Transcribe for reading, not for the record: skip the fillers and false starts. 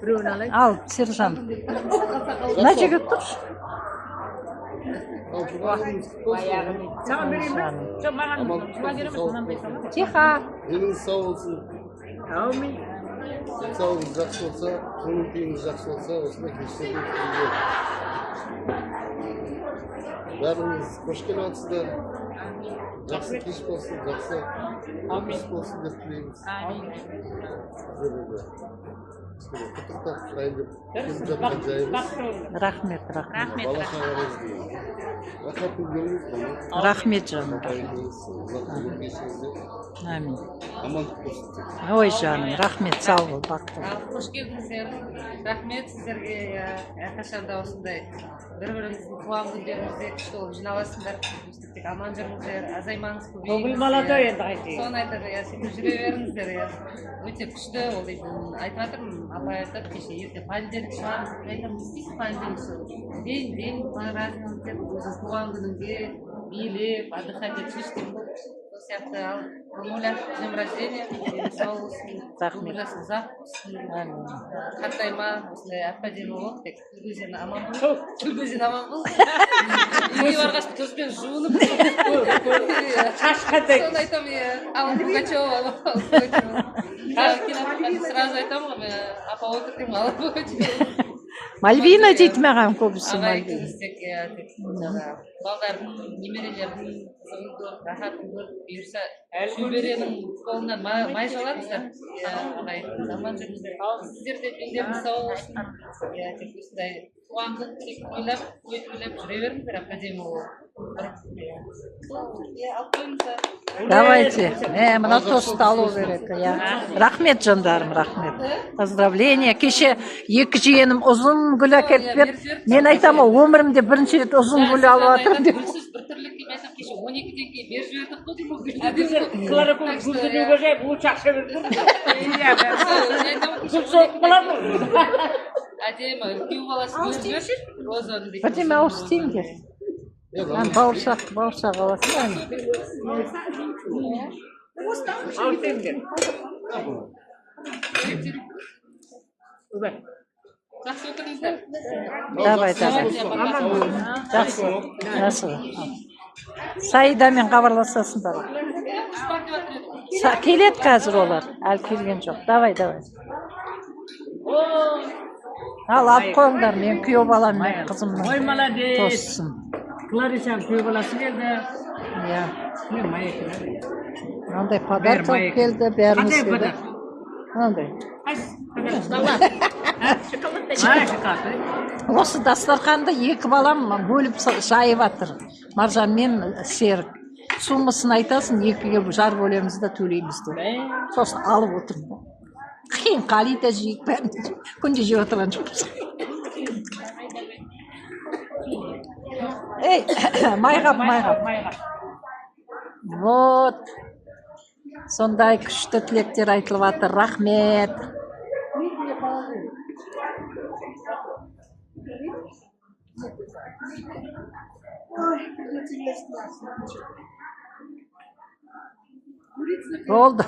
Біреуін алайын. Ал, сержант. Мына жігіт тұршы. Саған берейін бе? Жоқ, маған жуа керек емес, мынандай салам. Тихо. Деніңіз сау болсын. Әумин. Денсаулығыңыз жақсы болса, көңіл күйіңіз жақсы болса, осындай кештерде күтуге. Бәріңіз қош келіп жатсыздар. Жақсы кеш болсын, жақсы өмір болсын деп тілейміз. Құттықтап дайындап келіп жатқан жайымыз. Рахмет. Бала шағаңыз дейін. Рахатын көріңіз бала. Рахмет жаным. Амин. Амандық болсын. Ой жаным, рахмет, сау бол, бақыт бол. Қош келдіңіздер. Рахмет сіздерге. Әрқашанда осындай бір-біріңіздің туған күндеріңізде күшті болып жиналасыңдар. Тек аман жүріңіздер, азаймаңыз, Көңіл көбейіңіздер. молодой енді қайтейін. Соны айтады, сөйтіп жүре беріңіздер. Өте күшті ол дейтін. Айтып жатырмын, апай айтады, кеше ерте понедельник шығамыз. Айтамын, не істейсің понедельник? День праздновать етіп, өзіңіз туған күніңде билеп, отдыхать етіп шештім ғой. Сол сияқты ал мамуля, с днем рождения, сау болсын, Рахмет. өмір жасың ұзақ болсын, қартайма, осындай әп-әдемі болып, тек тіл-көзден аман бол. Тіл-көзден аман бол. Үйге барғаш тұзбен жуынып, Шаш қандай. соны айтамын, Алла Пугачева, сразу айтамын ғой, мен апа отыр деймін, Алла Пугачева. Мальвина дейді маған көбісі Ағай Мальвина. екеуміз тек балдардың, немерелердің қызығын көріп, рахатын көріп, бұйырса шөберенің қолынан май жалаңыздар. Ағай, аман жүріңіздер. Сіздер де пендеміз сау болсын. Тек осындай туған күн тек ойлап жүре беріңіздер, әп-әдемі болып. Алып қойыңыздар. Давайте. Мына тосты алу керек. Рахмет жандарым, рахмет. Поздравления. Кеше екі жиенім ұзын гүл әкеліп берді. Мен айтамын, өмірімде бірінші рет ұзын гүл алып жатырмын деп. Гүлсіз бір тірлік кейін айтамын, кеше 12-ден кейін беріп жібердік қой деймін гүлді. Біздер кларокол гүлденуге жайып, лучше ақша берді. Гүл соғып қалады ғой. Әдемі, күйеу баласы гүл жіберші, розаны дейді. Бірдеме ауыз тиіңдер. Бауырсақ аласың. Ал теңдер. Жақсы отырыңыздар. Давай. Жақсы. Саидамен хабарласасыңдар. Келеді қазір олар. Әлі келген жоқ. Давай. Ал алып қойыңдар, мен күйеу балам, мен Ой, қызымның молодец. тоссын. Кларисаның күйеу баласы келді. Иә. Мен мая келеді. Мынандай подарок алып келді, бәріміз келді. Мынандай. Осы дастарханды екі балам бөліп жайып жатыр. Маржан мен Серік. Суммасын айтасың, екіге жар бөлеміз де төлейміз деп. Сосын алып отырмын. Қиын қали да жейік, бәрін күнде жеп отырған жоқпыз. Ей, майғап. Вот. Сондай күшті тілектер айтылып жатыр. Рахмет. Болды.